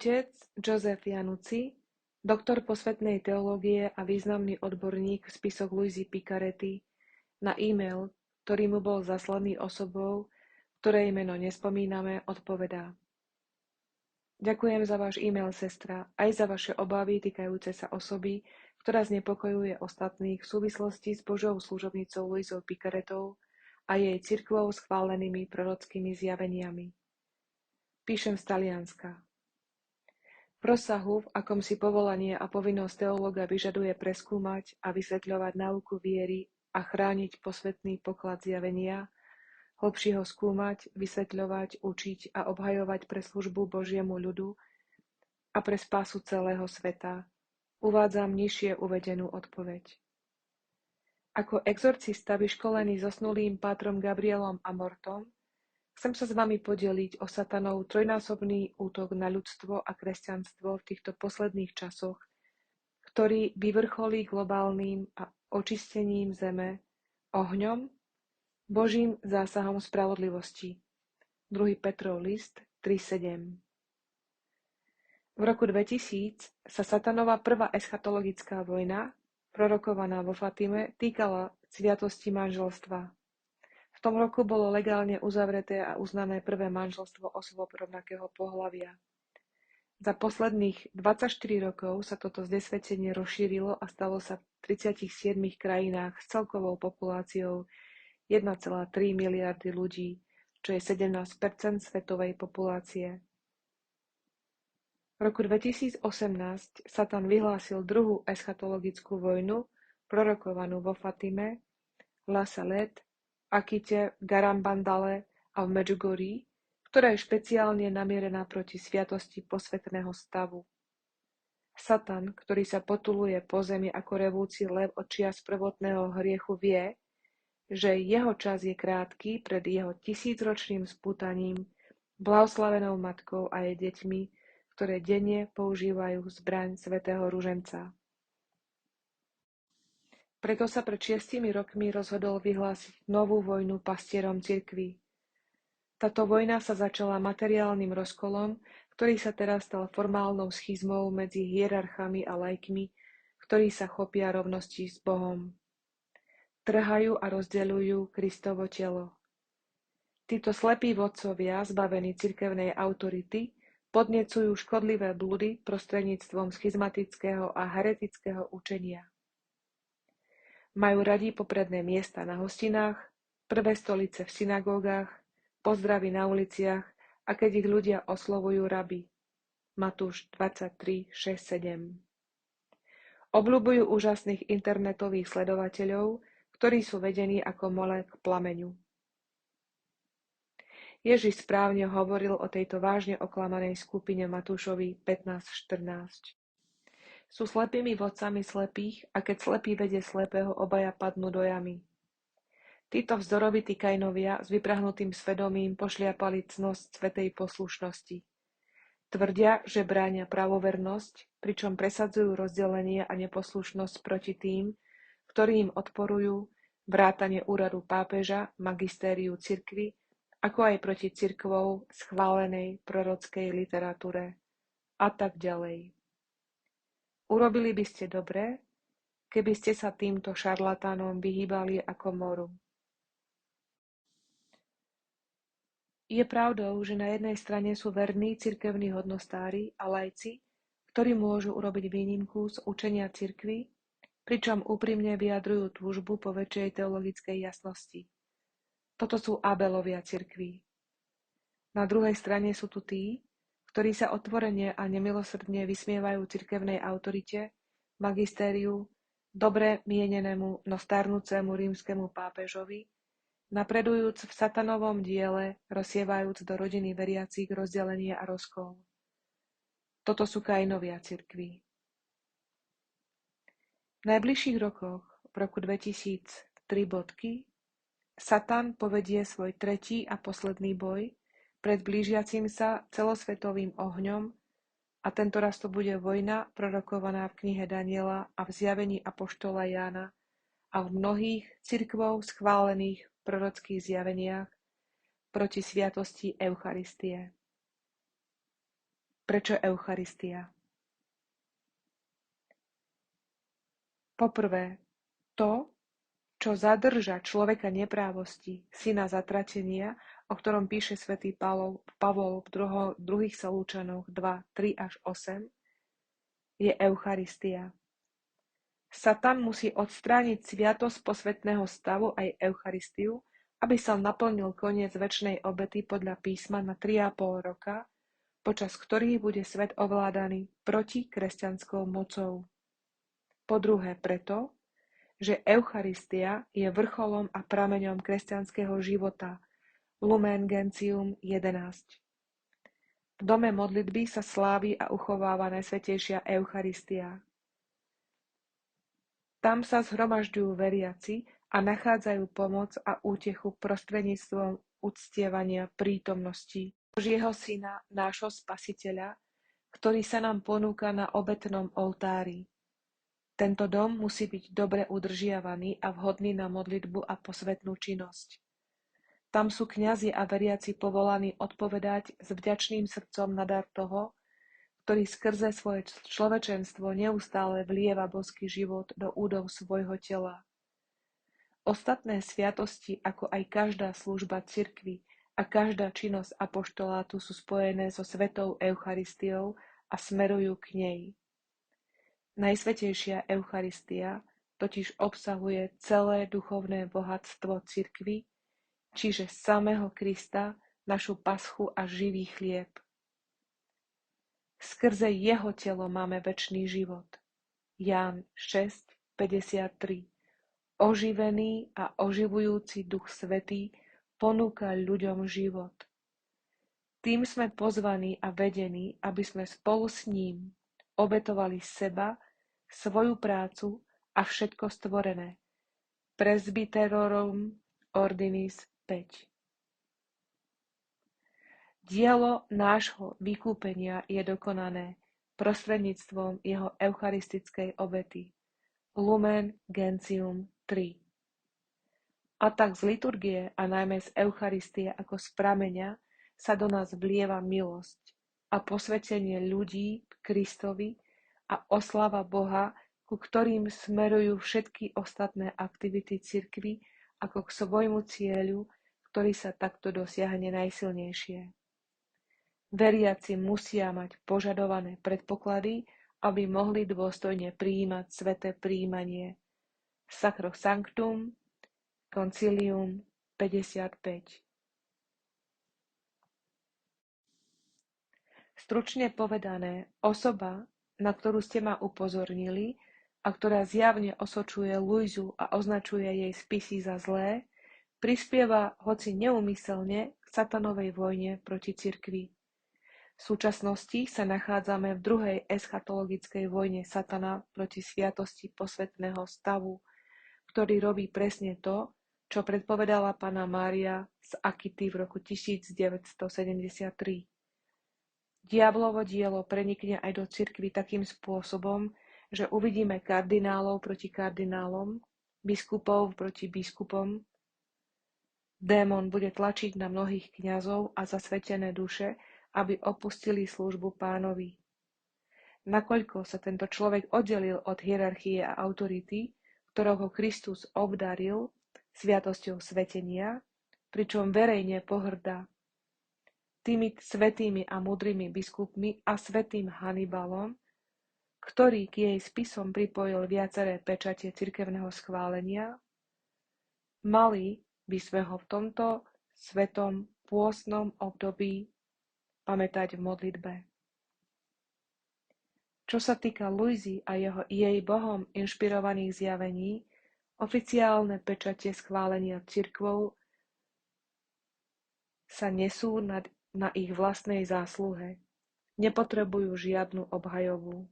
Otec Joseph Janucci, doktor posvetnej teológie a významný odborník v spisoch Luisy Picaretti, na e-mail, ktorý mu bol zaslaný osobou, ktorej meno nespomíname, odpovedá: Ďakujem za váš e-mail, sestra, aj za vaše obavy týkajúce sa osoby, ktorá znepokojuje ostatných v súvislosti s Božou služobnicou Luisou Picarettou a jej cirkvou schválenými prorockými zjaveniami. Píšem z Talianska. V rozsahu, v akom si povolanie a povinnosť teológa vyžaduje preskúmať a vysvetľovať náuku viery a chrániť posvätný poklad zjavenia, hlbšie ho skúmať, vysvetľovať, učiť a obhajovať pre službu Božiemu ľudu a pre spásu celého sveta, uvádzam nižšie uvedenú odpoveď. Ako exorcista vyškolený zosnulým pátrom Gabrielom Amortom, chcem sa s vami podeliť o satanov trojnásobný útok na ľudstvo a kresťanstvo v týchto posledných časoch, ktorý vyvrcholí globálnym a očistením zeme, ohňom, Božím zásahom spravodlivosti. 2. Petrov list 3.7. V roku 2000 sa satanova prvá eschatologická vojna, prorokovaná vo Fatime, týkala sviatosti manželstva. V tom roku bolo legálne uzavreté a uznané prvé manželstvo osôb rovnakého pohlavia. Za posledných 24 rokov sa toto zdesvedčenie rozšírilo a stalo sa v 37 krajinách s celkovou populáciou 1,3 miliardy ľudí, čo je 17% svetovej populácie. V roku 2018 Satan vyhlásil druhú eschatologickú vojnu, prorokovanú vo Fatime, La Salette, Akite, v Garambandale a v Medžugorí, ktorá je špeciálne namierená proti sviatosti posvätného stavu. Satan, ktorý sa potuluje po zemi ako revúci lev od čias prvotného hriechu, vie, že jeho čas je krátky pred jeho tisícročným spútaním, blahoslavenou matkou a jej deťmi, ktoré denne používajú zbraň svätého ruženca. Preto sa pred 6 rokmi rozhodol vyhlásiť novú vojnu pastierom cirkví. Táto vojna sa začala materiálnym rozkolom, ktorý sa teraz stal formálnou schizmou medzi hierarchami a laikmi, ktorí sa chopia rovnosti s Bohom. Trhajú a rozdeľujú Kristovo telo. Títo slepí vodcovia, zbavení cirkevnej autority, podnecujú škodlivé blúdy prostredníctvom schizmatického a heretického učenia. Majú radi popredné miesta na hostinách, prvé stolice v synagógach, pozdravy na uliciach a keď ich ľudia oslovujú rabi. Matúš 23:6-7. Obľubujú úžasných internetových sledovateľov, ktorí sú vedení ako mole k plameňu. Ježiš správne hovoril o tejto vážne oklamanej skupine Matúšovi 15:14. Sú slepými vodcami slepých a keď slepý vedie slepého, obaja padnú do jamy. Títo vzdorovití Kainovia s vyprahnutým svedomím pošliapali cnosť svätej poslušnosti. Tvrdia, že bránia pravovernosť, pričom presadzujú rozdelenie a neposlušnosť proti tým, ktorí im odporujú, vrátane úradu pápeža, magistériu cirkvi, ako aj proti cirkvou schválenej prorockej literatúre a tak ďalej. Urobili by ste dobre, keby ste sa týmto šarlatánom vyhýbali ako moru. Je pravdou, že na jednej strane sú verní cirkevní hodnostári a laici, ktorí môžu urobiť výnimku z učenia cirkvi, pričom úprimne vyjadrujú túžbu po väčšej teologickej jasnosti. Toto sú Abelovia cirkví. Na druhej strane sú tu tí, ktorí sa otvorene a nemilosrdne vysmievajú cirkevnej autorite, magistériu, dobre mienenému, no starnúcemu rímskemu pápežovi, napredujúc v satanovom diele, rozsievajúc do rodiny veriacich rozdelenie a rozkol. Toto sú Kainovia cirkví. V najbližších rokoch, v roku 2003, Satan povedie svoj tretí a posledný boj pred blížiacim sa celosvetovým ohňom a tentoraz to bude vojna prorokovaná v knihe Daniela a v zjavení apoštola Jána a v mnohých cirkvou schválených prorockých zjaveniach proti sviatosti Eucharistie. Prečo Eucharistia? Poprvé, to, čo zadrža človeka neprávosti, syna zatratenia, o ktorom píše svätý Pavol v druhých Solúčanoch 2, 3 až 8, je Eucharistia. Satan musí odstrániť sviatosť posvätného stavu aj Eucharistiu, aby sa naplnil koniec večnej obety podľa písma na 3,5 roka, počas ktorých bude svet ovládaný proti kresťanskou mocou. Po druhé preto, že Eucharistia je vrcholom a prameňom kresťanského života. Lumen Gentium 11. V dome modlitby sa slávi a uchováva Najsvätejšia Eucharistia. Tam sa zhromažďujú veriaci a nachádzajú pomoc a útechu prostredníctvom uctievania prítomnosti Božieho Syna, nášho Spasiteľa, ktorý sa nám ponúka na obetnom oltári. Tento dom musí byť dobre udržiavaný a vhodný na modlitbu a posvätnú činnosť. Tam sú kňazi a veriaci povolaní odpovedať s vďačným srdcom na dar toho, ktorý skrze svoje človečenstvo neustále vlieva božský život do údov svojho tela. Ostatné sviatosti, ako aj každá služba cirkvi a každá činnosť apoštolátu sú spojené so svetou Eucharistiou a smerujú k nej. Najsvätejšia Eucharistia totiž obsahuje celé duchovné bohatstvo cirkvi, čiže samého Krista, našu paschu a živý chlieb. Skrze jeho telo máme večný život. Ján 6:53. Oživený a oživujúci Duch Svätý ponúka ľuďom život. Tým sme pozvaní a vedení, aby sme spolu s ním obetovali seba, svoju prácu a všetko stvorené. Presbyterorum Ordinis 5. Dielo nášho vykúpenia je dokonané prostredníctvom jeho eucharistickej obety. Lumen Gentium 3. A tak z liturgie a najmä z Eucharistie ako z prameňa sa do nás vlieva milosť a posvetenie ľudí Kristovi a oslava Boha, ku ktorým smerujú všetky ostatné aktivity cirkvi ako k svojmu cieľu, ktorý sa takto dosiahne najsilnejšie. Veriaci musia mať požadované predpoklady, aby mohli dôstojne prijímať sväté prijímanie. Sacrosanctum Concilium 55. Stručne povedané, osoba, na ktorú ste ma upozornili a ktorá zjavne osočuje Luizu a označuje jej spisy za zlé, prispieva hoci neúmyselne k satanovej vojne proti cirkvi. V súčasnosti sa nachádzame v druhej eschatologickej vojne satana proti sviatosti posvätného stavu, ktorý robí presne to, čo predpovedala Panna Mária z Akity v roku 1973. Diablovo dielo prenikne aj do cirkvi takým spôsobom, že uvidíme kardinálov proti kardinálom, biskupov proti biskupom. Démon bude tlačiť na mnohých kňazov a zasvetené duše, aby opustili službu Pánovi. Nakoľko sa tento človek oddelil od hierarchie a autority, ktorou ho Kristus obdaril sviatosťou svetenia, pričom verejne pohrdá tými svätými a múdrymi biskupmi a svätým Hanibalom, ktorý k jej spisom pripojil viaceré pečate cirkevného schválenia, mali by sme ho v tomto svetom pôstnom období pamätať v modlitbe. Čo sa týka Luizy a jej Bohom inšpirovaných zjavení, oficiálne pečate schválenia cirkvou sa nesú na ich vlastnej zásluhe. Nepotrebujú žiadnu obhajovu.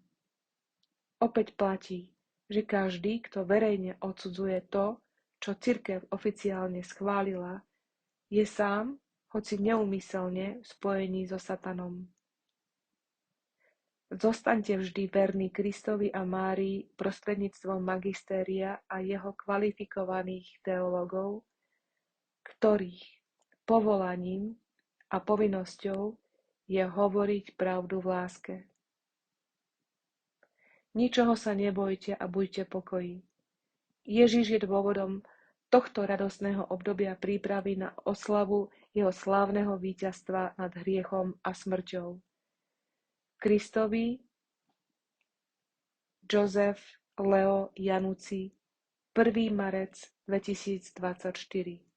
Opäť platí, že každý, kto verejne odsudzuje to, čo cirkev oficiálne schválila, je sám, hoci neúmyselne, v spojení so satanom. Zostaňte vždy verní Kristovi a Márii prostredníctvom magistéria a jeho kvalifikovaných teológov, ktorých povolaním a povinnosťou je hovoriť pravdu v láske. Ničoho sa nebojte a buďte pokojí. Ježiš je dôvodom tohto radostného obdobia prípravy na oslavu jeho slávneho víťazstva nad hriechom a smrťou. Kristovi, Jozef Leo Janucci, 1. marec 2024.